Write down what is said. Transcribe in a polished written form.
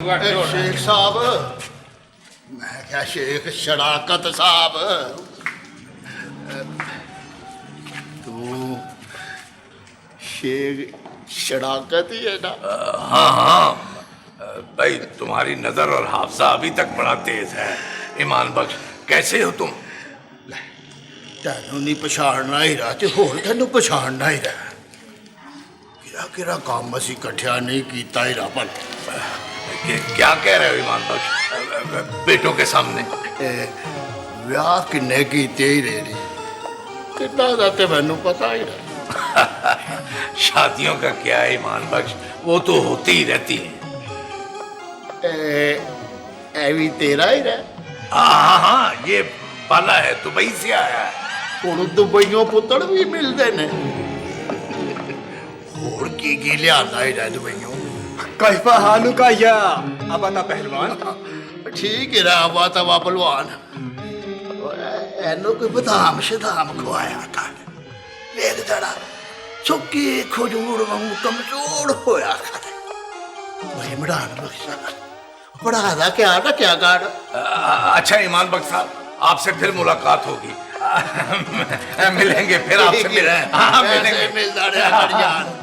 शेख साहब, मैं क्या शेख शराकत साहब, तू शेख शराकत ही है ना? हाँ हाँ भाई, तुम्हारी नजर और हाफजा अभी तक बड़ा तेज है। ईमान बख्श, कैसे हो तुम? तेनों नहीं पछाड़ना ही रहा, ते होर तेनों पछाड़ना ही रहा। किरा किरा काम असी कट्ठिया नहीं कीता ही रहा। पर क्या कह रहे हो ईमान बख्श बेटों के सामने? विआह किन्ने कीते ही रहे, कितना जाते मैनू पता ही रहा। शादियों का क्या है ईमान बख्श, वो तो होती ही रहती है। भी तेरा ही रहा। हाँ हाँ, ये बाला है, दुबई से आया है। ਹੁਣ ਦੁਬਈਓਂ ਪੁੱਤਰ ਵੀ ਮਿਲਦੇ ਨੇ। ਹੋਰ ਕੀ ਲਿਆਂਦਾ ਹੀ ਰਹਿ ਦੁਬਈਓਂ। कैफा हालुका या अबाता पहलवान? ठीक है रहा हुआ था वह पहलवान। एनो कोई बदाम शदाम खुआया कर, देख जरा सुक्की खजूर वांगू कमजोर होया कर। वही इमरान बख्शा पढ़ा क्या कर। अच्छा ईमान बख्श साहब, आपसे फिर मुलाकात होगी। मिलेंगे फिर आपसे। मिलेंगे। हाँ मिलेंगे। मिलता रहा यार।